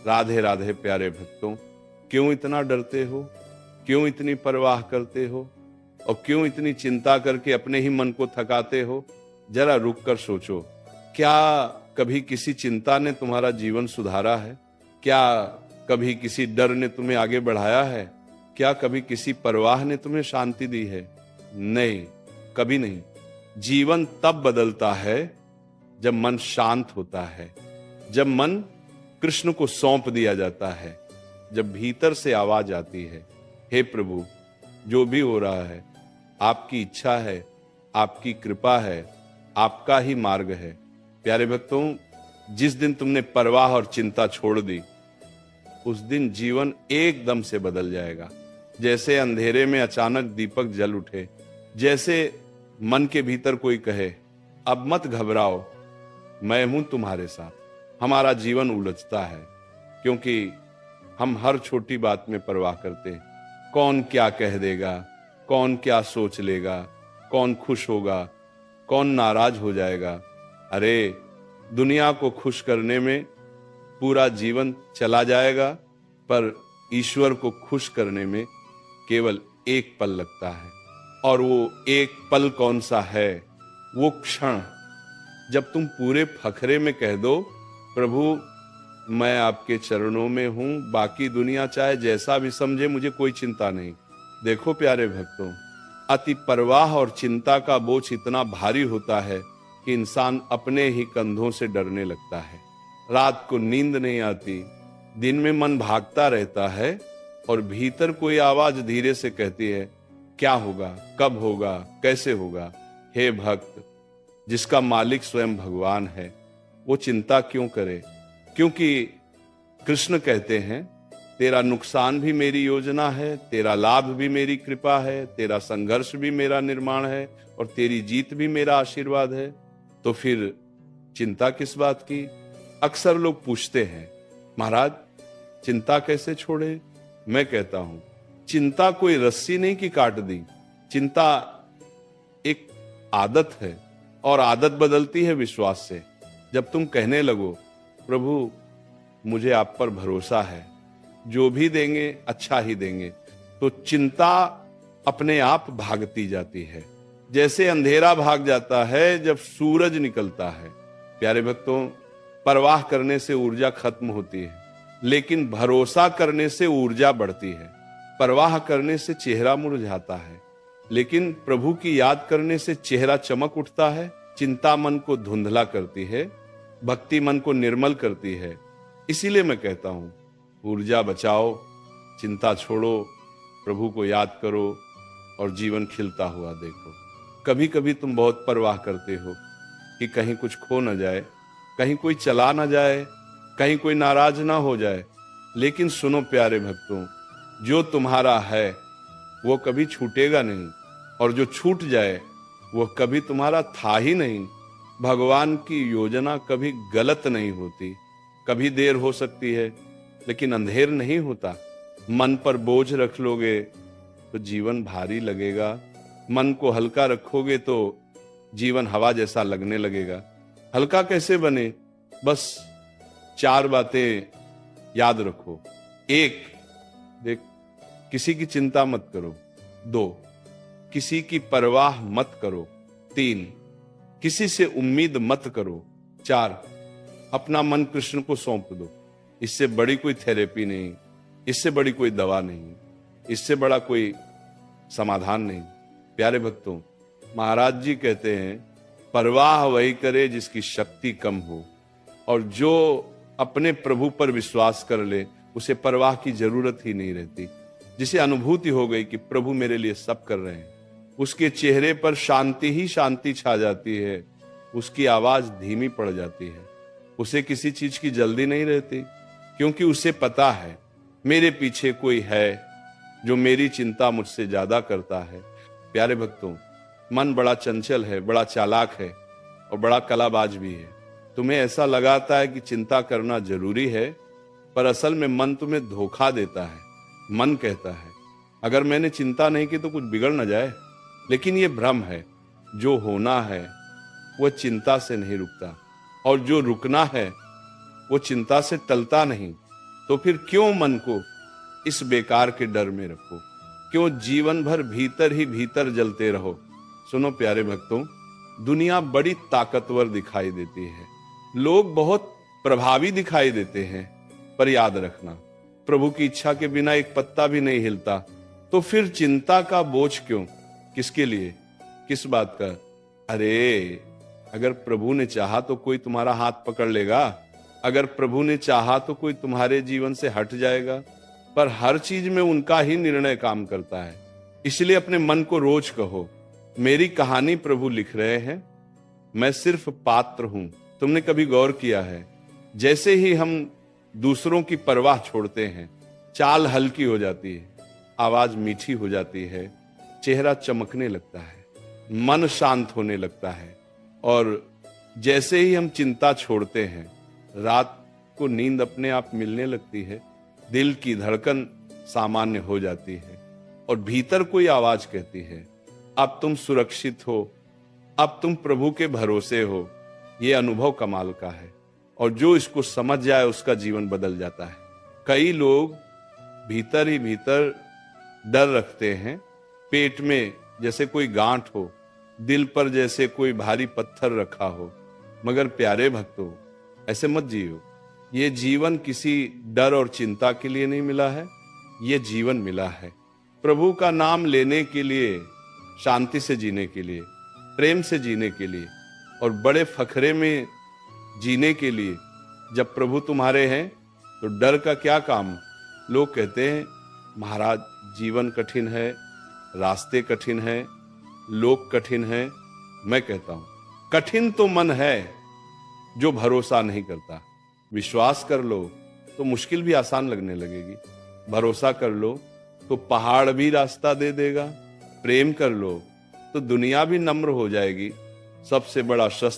राधे राधे प्यारे भक्तों, क्यों इतना डरते हो, क्यों इतनी परवाह करते हो और क्यों इतनी चिंता करके अपने ही मन को थकाते हो? जरा रुक कर सोचो, क्या कभी किसी चिंता ने तुम्हारा जीवन सुधारा है? क्या कभी किसी डर ने तुम्हें आगे बढ़ाया है? क्या कभी किसी परवाह ने तुम्हें शांति दी है? नहीं, कभी नहीं। जीवन तब बदलता है जब मन शांत होता है, जब मन कृष्ण को सौंप दिया जाता है, जब भीतर से आवाज आती है, हे प्रभु, जो भी हो रहा है आपकी इच्छा है, आपकी कृपा है, आपका ही मार्ग है। प्यारे भक्तों, जिस दिन तुमने परवाह और चिंता छोड़ दी, उस दिन जीवन एकदम से बदल जाएगा। जैसे अंधेरे में अचानक दीपक जल उठे, जैसे मन के भीतर कोई कहे, अब मत घबराओ, मैं हूं तुम्हारे साथ। हमारा जीवन उलझता है क्योंकि हम हर छोटी बात में परवाह करते हैं। कौन क्या कह देगा, कौन क्या सोच लेगा, कौन खुश होगा, कौन नाराज हो जाएगा। अरे, दुनिया को खुश करने में पूरा जीवन चला जाएगा, पर ईश्वर को खुश करने में केवल एक पल लगता है। और वो एक पल कौन सा है? वो क्षण जब तुम पूरे फखरे में कह दो, प्रभु मैं आपके चरणों में हूं, बाकी दुनिया चाहे जैसा भी समझे, मुझे कोई चिंता नहीं। देखो प्यारे भक्तों, अति परवाह और चिंता का बोझ इतना भारी होता है कि इंसान अपने ही कंधों से डरने लगता है। रात को नींद नहीं आती, दिन में मन भागता रहता है और भीतर कोई आवाज धीरे से कहती है, क्या होगा, कब होगा, कैसे होगा? हे भक्त, जिसका मालिक स्वयं भगवान है, वो चिंता क्यों करे? क्योंकि कृष्ण कहते हैं, तेरा नुकसान भी मेरी योजना है, तेरा लाभ भी मेरी कृपा है, तेरा संघर्ष भी मेरा निर्माण है और तेरी जीत भी मेरा आशीर्वाद है। तो फिर चिंता किस बात की? अक्सर लोग पूछते हैं, महाराज चिंता कैसे छोड़े? मैं कहता हूं, चिंता कोई रस्सी नहीं कि काट दी। चिंता एक आदत है और आदत बदलती है विश्वास से। जब तुम कहने लगो, प्रभु मुझे आप पर भरोसा है, जो भी देंगे अच्छा ही देंगे, तो चिंता अपने आप भागती जाती है। जैसे अंधेरा भाग जाता है जब सूरज निकलता है। प्यारे भक्तों, परवाह करने से ऊर्जा खत्म होती है, लेकिन भरोसा करने से ऊर्जा बढ़ती है। परवाह करने से चेहरा मुरझाता है, लेकिन प्रभु की याद करने से चेहरा चमक उठता है। चिंता मन को धुंधला करती है, भक्ति मन को निर्मल करती है। इसीलिए मैं कहता हूं, ऊर्जा बचाओ, चिंता छोड़ो, प्रभु को याद करो और जीवन खिलता हुआ देखो। कभी कभी तुम बहुत परवाह करते हो कि कहीं कुछ खो न जाए, कहीं कोई चला न जाए, कहीं कोई नाराज ना हो जाए। लेकिन सुनो प्यारे भक्तों, जो तुम्हारा है वो कभी छूटेगा नहीं, और जो छूट जाए वो कभी तुम्हारा था ही नहीं। भगवान की योजना कभी गलत नहीं होती। कभी देर हो सकती है, लेकिन अंधेर नहीं होता। मन पर बोझ रख लोगे तो जीवन भारी लगेगा, मन को हल्का रखोगे तो जीवन हवा जैसा लगने लगेगा। हल्का कैसे बने? बस 4 बातें याद रखो। 1, देख, किसी की चिंता मत करो। 2, किसी की परवाह मत करो। 3, किसी से उम्मीद मत करो। 4, अपना मन कृष्ण को सौंप दो। इससे बड़ी कोई थेरेपी नहीं, इससे बड़ी कोई दवा नहीं, इससे बड़ा कोई समाधान नहीं। प्यारे भक्तों, महाराज जी कहते हैं, परवाह वही करे जिसकी शक्ति कम हो, और जो अपने प्रभु पर विश्वास कर ले उसे परवाह की जरूरत ही नहीं रहती। जिसे अनुभूति हो गई कि प्रभु मेरे लिए सब कर रहे हैं, उसके चेहरे पर शांति ही शांति छा जाती है, उसकी आवाज धीमी पड़ जाती है। उसे किसी चीज की जल्दी नहीं रहती, क्योंकि उसे पता है मेरे पीछे कोई है जो मेरी चिंता मुझसे ज्यादा करता है। प्यारे भक्तों, मन बड़ा चंचल है, बड़ा चालाक है और बड़ा कलाबाज भी है। तुम्हें ऐसा लगाता है कि चिंता करना जरूरी है, पर असल में मन तुम्हें धोखा देता है। मन कहता है, अगर मैंने चिंता नहीं की तो कुछ बिगड़ न जाए। लेकिन ये भ्रम है। जो होना है वह चिंता से नहीं रुकता, और जो रुकना है वो चिंता से टलता नहीं। तो फिर क्यों मन को इस बेकार के डर में रखो? क्यों जीवन भर भीतर ही भीतर जलते रहो? सुनो प्यारे भक्तों, दुनिया बड़ी ताकतवर दिखाई देती है, लोग बहुत प्रभावी दिखाई देते हैं, पर याद रखना, प्रभु की इच्छा के बिना एक पत्ता भी नहीं हिलता। तो फिर चिंता का बोझ क्यों? किसके लिए, किस बात का? अरे अगर प्रभु ने चाहा तो कोई तुम्हारा हाथ पकड़ लेगा, अगर प्रभु ने चाहा तो कोई तुम्हारे जीवन से हट जाएगा, पर हर चीज में उनका ही निर्णय काम करता है। इसलिए अपने मन को रोज कहो, मेरी कहानी प्रभु लिख रहे हैं, मैं सिर्फ पात्र हूं। तुमने कभी गौर किया है, जैसे ही हम दूसरों की परवाह छोड़ते हैं, चाल हल्की हो जाती है, आवाज मीठी हो जाती है, चेहरा चमकने लगता है, मन शांत होने लगता है, और जैसे ही हम चिंता छोड़ते हैं, रात को नींद अपने आप मिलने लगती है, दिल की धड़कन सामान्य हो जाती है, और भीतर कोई आवाज कहती है, अब तुम सुरक्षित हो, अब तुम प्रभु के भरोसे हो। ये अनुभव कमाल का है, और जो इसको समझ जाए उसका जीवन बदल जाता है। कई लोग भीतर ही भीतर डर रखते हैं, पेट में जैसे कोई गांठ हो, दिल पर जैसे कोई भारी पत्थर रखा हो। मगर प्यारे भक्तों, ऐसे मत जियो। ये जीवन किसी डर और चिंता के लिए नहीं मिला है, ये जीवन मिला है प्रभु का नाम लेने के लिए, शांति से जीने के लिए, प्रेम से जीने के लिए, और बड़े फखरे में जीने के लिए। जब प्रभु तुम्हारे हैं तो डर का क्या काम? लोग कहते हैं महाराज जीवन कठिन है, रास्ते कठिन है, लोग कठिन है। मैं कहता हूं कठिन तो मन है जो भरोसा नहीं करता। विश्वास कर लो तो मुश्किल भी आसान लगने लगेगी, भरोसा कर लो तो पहाड़ भी रास्ता दे देगा, प्रेम कर लो तो दुनिया भी नम्र हो जाएगी। सबसे बड़ा शस्त्र